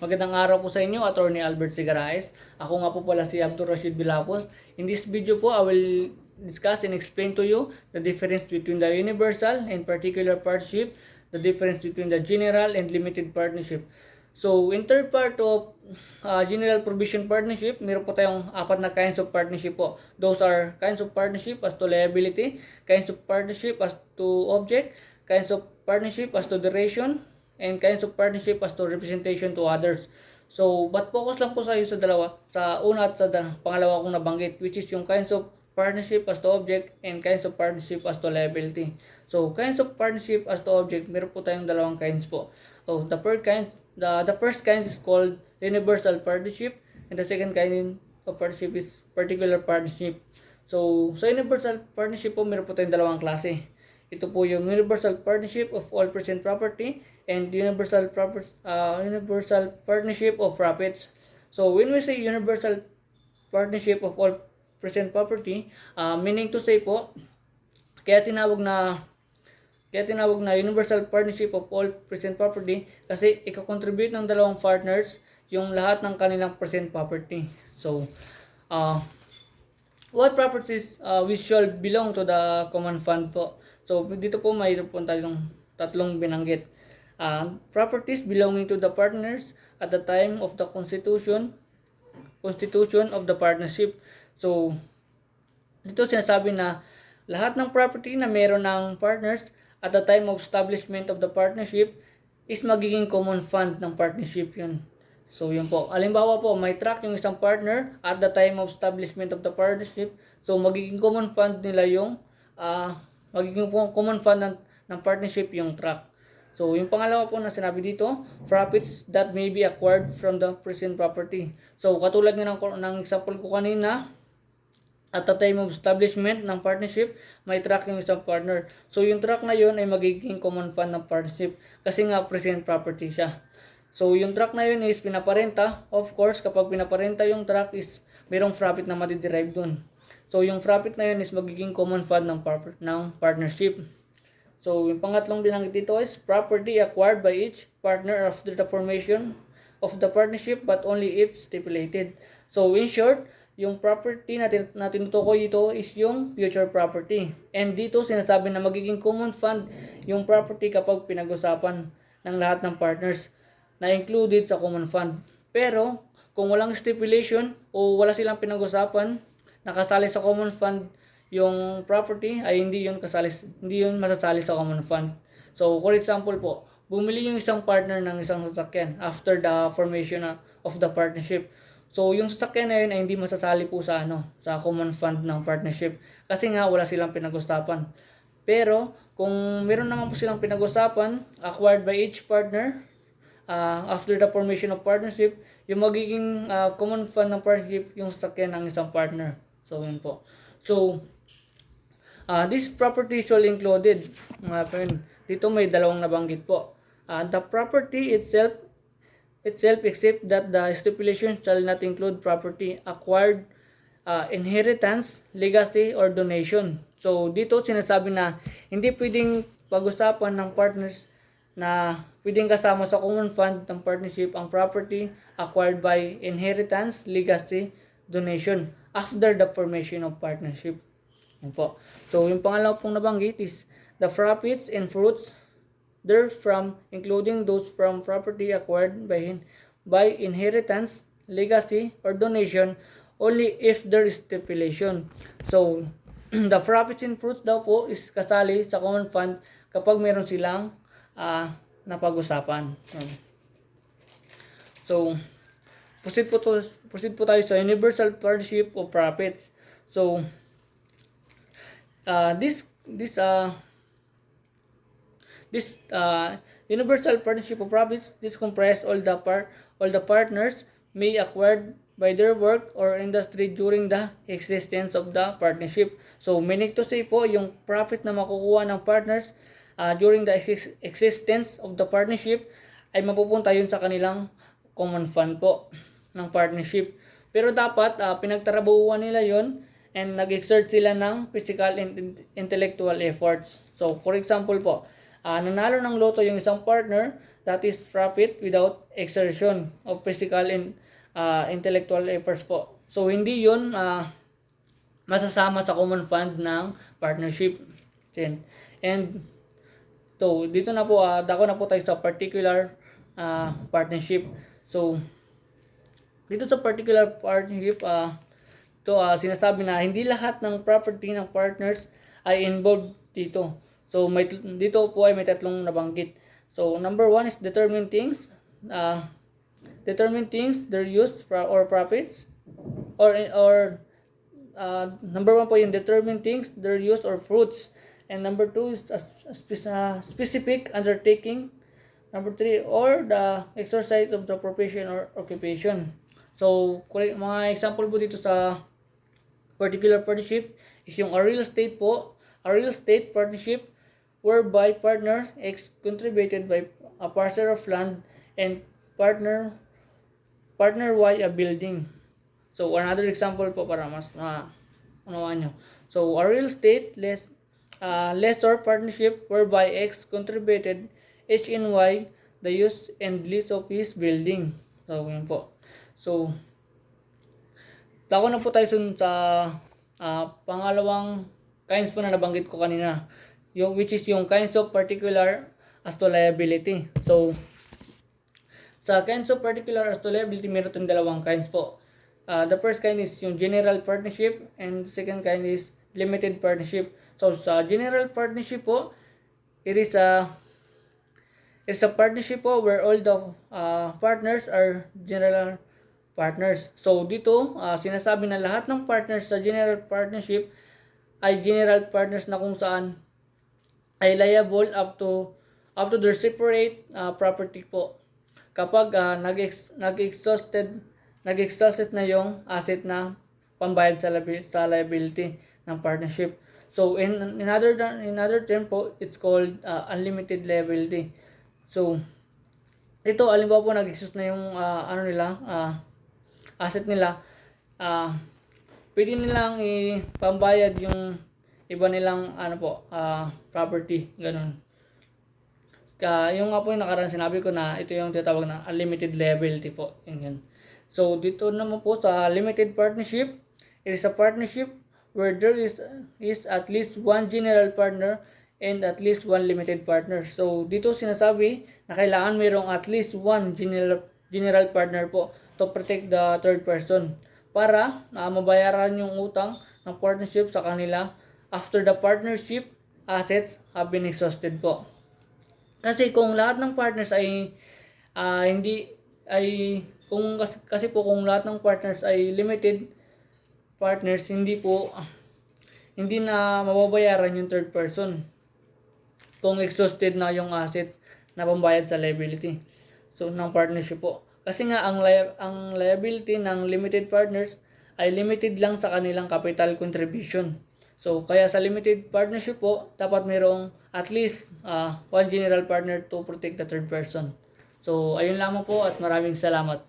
Magandang araw po sa inyo, Attorney Albert Sigaraes. Ako nga po pala si Abdul Rashid Bilapos. In this video po, I will discuss and explain to you the difference between the universal and particular partnership, the difference between the general and limited partnership. So, in third part of general provision partnership, meron po tayong apat na kinds of partnership po. Those are kinds of partnership as to liability, kinds of partnership as to object, kinds of partnership as to duration, and kinds of partnership as to representation to others. So, but focus lang po sa sa dalawa, sa una at sa pangalawa kong nabanggit, which is yung kinds of partnership as to object and kinds of partnership as to liability. So, kinds of partnership as to object, meron po tayong dalawang kinds po. So, the first kind is called universal partnership, and the second kind of partnership is particular partnership. So, sa universal partnership po, meron po tayong dalawang klase. Ito po yung universal partnership of all present property and universal partnership of profits. So when we say universal partnership of all present property, meaning to say po, kaya tinawag na universal partnership of all present property kasi iko-contribute ng dalawang partners yung lahat ng kanilang present property. So what properties which shall belong to the common fund po? So, dito po mayroon po tayong tatlong binanggit. Properties belonging to the partners at the time of the constitution of the partnership. So, dito sinasabi na lahat ng property na meron ng partners at the time of establishment of the partnership is magiging common fund ng partnership yun. So, yun po. Halimbawa po, may truck yung isang partner at the time of establishment of the partnership. So, magiging common fund nila yung magiging common fund ng partnership yung truck. So, yung pangalawa po na sinabi dito, profits that may be acquired from the present property. So, katulad nga ng example ko kanina, at the time of establishment ng partnership, may truck yung isang partner. So, yung truck na yun ay magiging common fund ng partnership kasi nga present property siya. So, yung truck na yun is pinaparenta. Of course, kapag pinaparenta yung truck is mayroong profit na matiderive dun. So, yung profit na yun is magiging common fund ng partnership. So, yung pangatlong binanggit dito is property acquired by each partner after the formation of the partnership but only if stipulated. So, in short, yung property na tinutukoy dito is yung future property. And dito sinasabi na magiging common fund yung property kapag pinag-usapan ng lahat ng partners na included sa common fund. Pero, kung walang stipulation o wala silang pinag-usapan, nakasali sa common fund yung property ay hindi yun masasali sa common fund. So, for example po, bumili yung isang partner ng isang sasakyan after the formation of the partnership. So, yung sasakyan na yun ay hindi masasali po sa common fund ng partnership kasi nga wala silang pinag-usapan. Pero, kung meron naman po silang pinag-usapan, acquired by each partner, after the formation of partnership, yung magiging common fund ng partnership yung sasakyan ng isang partner. So, yun po. So, this property shall included, mga friend. Dito may dalawang nabanggit po. The property itself except that the stipulation shall not include property acquired, inheritance, legacy, or donation. So, dito sinasabi na hindi pwedeng pag-usapan ng partners na pwedeng kasama sa common fund ng partnership ang property acquired by inheritance, legacy, donation after the formation of partnership. Yan po. So, yung pangalawa pong nabanggit is the profits and fruits therefrom, including those from property acquired by inheritance, legacy, or donation, only if there is stipulation. So, the profits and fruits daw po is kasali sa common fund kapag meron silang napag-usapan. So, proceed po tayo sa universal partnership of profits. So, this universal partnership of profits, this comprise all the partners may acquired by their work or industry during the existence of the partnership. So, meaning to say po, yung profit na makukuha ng partners during the existence of the partnership ay mapupunta yun sa kanilang common fund po ng partnership. Pero dapat pinagtrabahuan nila yon and nag-exert sila ng physical and intellectual efforts. So, for example po, nanalo ng loto yung isang partner that is profit without exertion of physical and intellectual efforts po. So hindi yun masasama sa common fund ng partnership. And dito na po, dako na po tayo sa particular partnership. So dito sa particular partnership, sinasabi na hindi lahat ng property ng partners ay involved dito. So dito po ay may tatlong nabanggit. So number 1 is determine things, their use or profits, or number 1 po yung determine things, their use or fruits, and number 2 is a specific undertaking, number 3 or the exercise of the profession or occupation. So mga example po dito sa particular partnership is yung a real estate po, a real estate partnership whereby partner X contributed by a parcel of land and partner Y a building. So another example po para mas unawaan nyo. So a real estate lessor partnership whereby X contributed H and Y the use and lease of his building. So yun po. So dako na po tayo sa pangalawang kinds po na nabanggit ko kanina, which is yung kinds of particular as to liability. So sa kinds of particular as to liability, meron tayong dalawang kinds po. The first kind is yung general partnership and the second kind is limited partnership. So sa general partnership po, it is a partnership po where all the partners are general partners. So dito, sinasabi na lahat ng partners sa general partnership ay general partners na kung saan ay liable up to their separate property po. Kapag nag-exhausted na yung asset na pambayad sa liability ng partnership. So in other term po, it's called unlimited liability. So ito, alimbawa po nag-exhaust na yung asset nila, pwede nilang ipambayad yung iba nilang property, ganun. Yung nga po yung nakaraan sinabi ko na ito yung tinatawag na unlimited liability po. Yun. So dito naman po sa limited partnership, it is a partnership where there is at least one general partner and at least one limited partner. So dito sinasabi na kailangan mayroong at least one general partner po to protect the third person para mabayaran yung utang ng partnership sa kanila after the partnership assets have been exhausted po. Kasi kung lahat ng partners ay kung lahat ng partners ay limited partners, hindi na mababayaran yung third person kung exhausted na yung assets na pambayad sa liability ng partnership po. Kasi nga ang liability ng limited partners ay limited lang sa kanilang capital contribution. So kaya sa limited partnership po, dapat mayroong at least one general partner to protect the third person. So ayun lamang po at maraming salamat.